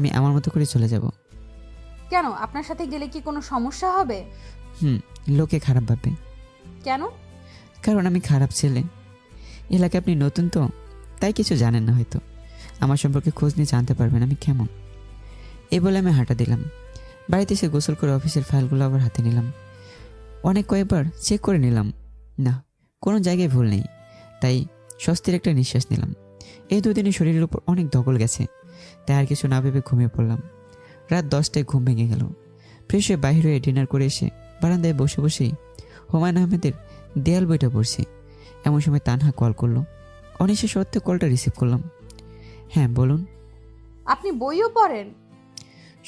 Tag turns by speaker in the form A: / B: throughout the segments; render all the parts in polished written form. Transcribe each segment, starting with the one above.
A: আমি আমার মতো করে চলে যাব।
B: কেন? আপনার সাথে গেলে কি কোনো সমস্যা হবে?
A: লোকে খারাপ ভাববে।
B: কেন?
A: কারণ আমি খারাপ ছেলে। এলাকায় আপনি নতুন তো, তাই কিছু জানেন না হয়তো। আমার সম্পর্কে খোঁজ নিয়ে জানতে পারবেন আমি কেমন। এই বলে আমি হাঁটা দিলাম। বাড়িতে এসে গোসল করে অফিসের ফাইলগুলো আবার হাতে নিলাম। অনেক কয়েকবার চেক করে নিলাম, না কোনো জায়গায় ভুল নেই। তাই স্বস্তির একটা নিঃশ্বাস নিলাম। এই দুদিনে শরীরের উপর অনেক দখল গেছে, তাই আর কিছু না ভেবে ঘুমিয়ে পড়লাম। রাত 10টায় ঘুম ভেঙে গেল। ফ্রেশ হয়ে বাহির হয়ে ডিনার করে এসে বারান্দায় বসে বসেই হুমায়ুন আহমেদের দেয়াল বইটা পড়ছি। এমন সময় তানহা কল করলো। অনিশা সত্ত্বে কলটা রিসিভ করলাম। হ্যাঁ বলুন।
B: আপনি বইও পড়েন?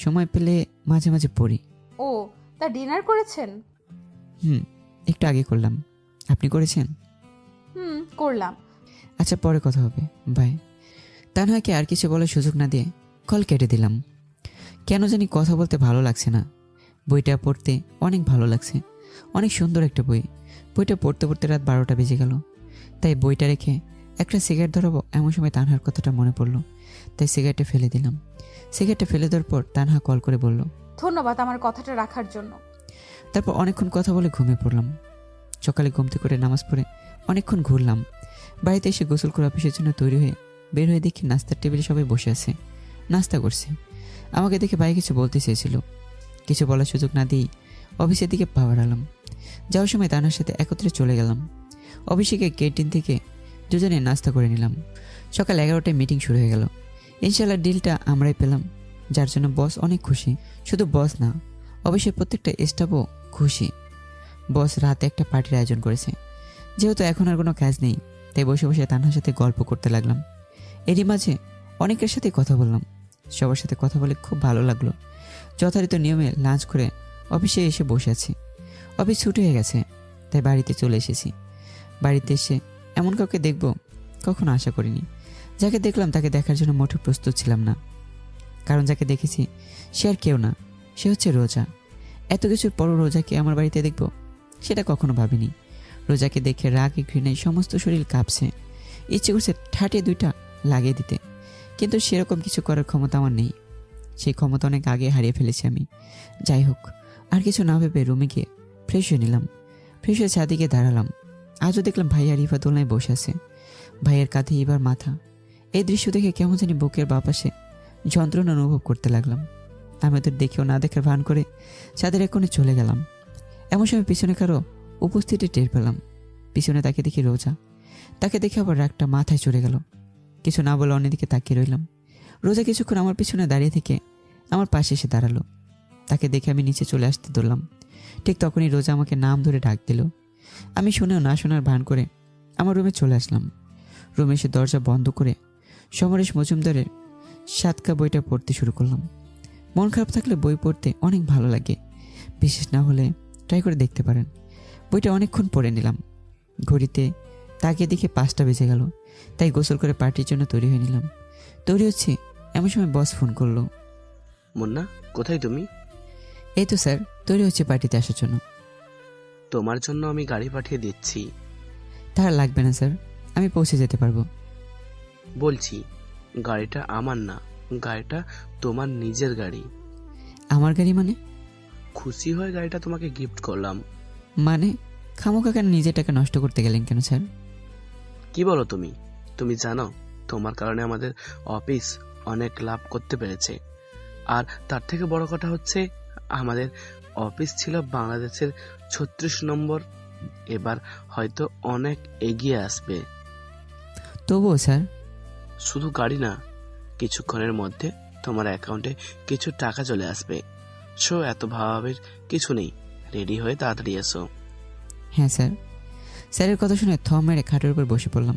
A: সময় পেলে মাঝে মাঝে পড়ি।
B: ও, তা ডিনার করেছেন?
A: একটু আগে করলাম। আপনি করেছেন?
B: করলাম।
A: আচ্ছা, পরে কথা হবে, বাই। তানহাকে আর কিছু বলার সুযোগ না দিয়ে কল কেটে দিলাম। কেন জানি কথা বলতে ভালো লাগছে না। বইটা পড়তে অনেক ভালো লাগছে, অনেক সুন্দর একটা বই। বইটা পড়তে পড়তে রাত 12টা বেজে গেল। তাই বইটা রেখে একটা সিগারেট ধরাবো এমন সময় তানহার কথাটা মনে পড়লো। তাই সিগারেটটা ফেলে দিলাম। সিগারেটটা ফেলে দেওয়ার পর তানহা কল করে বলল,
B: ধন্যবাদ আমার কথাটা রাখার জন্য।
A: তারপর অনেকক্ষণ কথা বলে ঘুমিয়ে পড়লাম। সকালে ঘুম থেকে করে নামাজ পড়ে অনেকক্ষণ ঘুরলাম। বাড়িতে এসে গোসল করে অফিসের জন্য তৈরি হয়ে বের হয়ে দেখি নাস্তার টেবিলে সবাই বসে আছে, নাস্তা করছে। আমাকে দেখে ভাই কিছু বলতে চেয়েছিল, কিছু বলার সুযোগ না দিয়েই অফিসের দিকে পা বাড়ালাম। যাওয়ার সময় তানার সাথে একত্রে চলে গেলাম। অফিসে ক্যান্টিন থেকে দুজনে নাস্তা করে নিলাম। সকাল 11টায় মিটিং শুরু হয়ে গেল। ইনশাল্লাহ ডিলটা আমরাই পেলাম, যার জন্য বস অনেক খুশি। শুধু বস না, অফিসের প্রত্যেকটা স্টাফও খুশি। বস রাতে একটা পার্টির আয়োজন করেছে। যেহেতু এখন আর কোনো কাজ নেই, তাই বসে বসে তানহার সাথে গল্প করতে লাগলাম। এরই মাঝে অনেকের সাথে কথা বললাম। সবার সাথে কথা বলে খুব ভালো লাগলো। যথারীত নিয়মে লাঞ্চ করে অফিসে এসে বসে আছি। অফিস ছুটি হয়ে গেছে, তাই বাড়িতে চলে এসেছি। বাড়িতে এসে এমন কাউকে দেখব কখনো আশা করিনি। যাকে দেখলাম তাকে দেখার জন্য মোটেও প্রস্তুত ছিলাম না, কারণ যাকে দেখেছি সে আর কেউ না, সে হচ্ছে রোজা। এত কিছুর পরও রোজাকে আমার বাড়িতে দেখব সেটা কখনো ভাবিনি। রোজাকে দেখে রাগে ঘৃণায় সমস্ত শরীর কাঁপছে। ইচ্ছে করছে ঠাটে দুইটা লাগিয়ে দিতে, কিন্তু সেরকম কিছু করার ক্ষমতা আমার নেই। সেই ক্ষমতা অনেক আগে হারিয়ে ফেলেছি আমি। যাই হোক, আর কিছু না ভেবে রুমে গিয়ে ফ্রেশ হয়ে নিলাম। ফ্রেশ হয়ে ছাদে গিয়ে দাঁড়ালাম। আজও দেখলাম ভাই আর ইভা দোলনায় বসে আছে। ভাইয়ের কাঁধে ইভার মাথা। এই দৃশ্য দেখে কেমন জানি বুকের বাপাশে যন্ত্রণা অনুভব করতে লাগলাম। আমি ওদের দেখেও না দেখার ভান করে ছাদের এক কোণে চলে গেলাম। এমন সময় পিছনে কারো উপস্থিতি টের পেলাম। পিছনে তাকে দেখি রোজা। তাকে দেখে আবার রাগটা মাথায় চড়ে গেল। কিছু না বলে অন্যদিকে তাকিয়ে রইলাম। রোজা কিছুক্ষণ আমার পিছনে দাঁড়িয়ে থেকে আমার পাশে এসে দাঁড়ালো। তাকে দেখে আমি নিচে চলে আসতে ধরলাম। ঠিক তখনই রোজা আমাকে নাম ধরে ডাক দিল। আমি শুনেও না শোনার ভান করে আমার রুমে চলে আসলাম। রুমে এসে দরজা বন্ধ করে সমরেশ মজুমদারের সাতকা বইটা পড়তে শুরু করলাম। মন খারাপ থাকলে বই পড়তে অনেক ভালো লাগে, বিশেষ না হলে ট্রাই করে দেখতে পারেন। বইটা অনেকক্ষণ পড়ে নিলাম। ঘড়িতে তাকিয়ে দেখে 5টা বেজে গেল। তাই গোসল করে পার্টির জন্য তৈরি হয়ে নিলাম। তৈরি হচ্ছে এমন সময় বস ফোন করলো।
C: মুন্না, কোথায় তুমি?
A: এই তো স্যার, তৈরি হচ্ছে পার্টিতে আসার জন্য।
C: তোমার জন্য আমি গাড়ি পাঠিয়ে দিচ্ছি।
A: তার লাগবে না স্যার, আমি পৌঁছে যেতে পারবো।
C: বলছি, গাড়িটা আমার না, গাড়িটা তোমার নিজের গাড়ি।
A: আমার গাড়ি মানে?
C: খুশি হয়ে গাড়িটা তোমাকে গিফট করলাম।
A: মানে খামোখা কেন নিজের টাকা নষ্ট করতে গেলেন কেন স্যার?
C: কি বলো তুমি? তুমি জানো তোমার কারণে আমাদের অফিস অনেক লাভ করতে পেরেছে। আর তার থেকে বড় কথা হচ্ছে, আমাদের অফিস ছিল বাংলাদেশের 36 নম্বর, এবার হয়তো অনেক এগিয়ে আসবে।
A: তবুও স্যার।
C: শুধু গাড়ি না, কিছুক্ষণের মধ্যে তোমার অ্যাকাউন্টে কিছু টাকা চলে আসবে। সো এত ভাবাবের কিছু নেই, রেডি হয়ে তাড়াতাড়ি এসো।
A: হ্যাঁ স্যার। স্যারের কথা শুনে থ মেরে খাটের উপর বসে পড়লাম।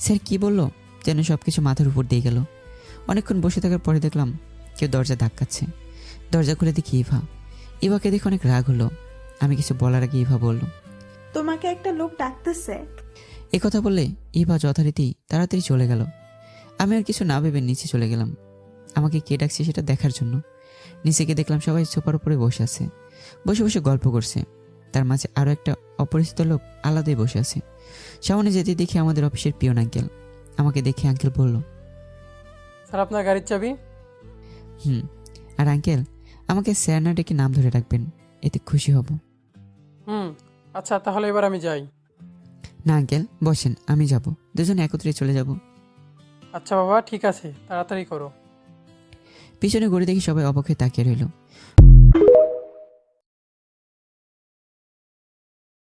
A: স্যার কি বললো যেন সব কিছু মাথার উপর দিয়ে গেল। অনেকক্ষণ বসে থাকার পরে দেখলাম কেউ দরজা ধাক্কাচ্ছে। দরজা খুলে দেখি ইভা। ইভাকে দেখে অনেক রাগ হলো। আমি কিছু বলার আগে ইভা বলল,
D: তোমাকে একটা লোক ডাকতেছে।
A: এ কথা বললে ইভা যথারীতি তাড়াতাড়ি চলে গেল। আমি আর কিছু না ভেবে নিচে চলে গেলাম আমাকে কে ডাকছে সেটা দেখার জন্য। নিচে গিয়ে দেখলাম সবাই সোফার উপরে বসে আছে, বসে বসে গল্প করছে। তার মাঝে আরও একটা অপরিচিত লোক আলাদাই বসে আছে। সামনে যেতে দেখি আমাদের অফিসের পিয়ন আঙ্কেল। আমাকে দেখে আঙ্কেল বলল,
E: স্যার আপনার গাড়ির চাবি।
A: হুম। আর আঙ্কেল, আমাকে স্যার না ডেকে নাম ধরে রাখবেন, এতে খুশি হব।
E: আচ্ছা, তাহলে এবার আমি যাই।
A: না আঙ্কেল, বসেন, আমি যাব, দুজনে একত্রে চলে যাব।
E: আচ্ছা বাবা, ঠিক আছে, তাড়াতাড়ি করো।
A: পিছনে ঘুরে দেখি সবাই অবাক হয়ে তাকিয়ে রইল।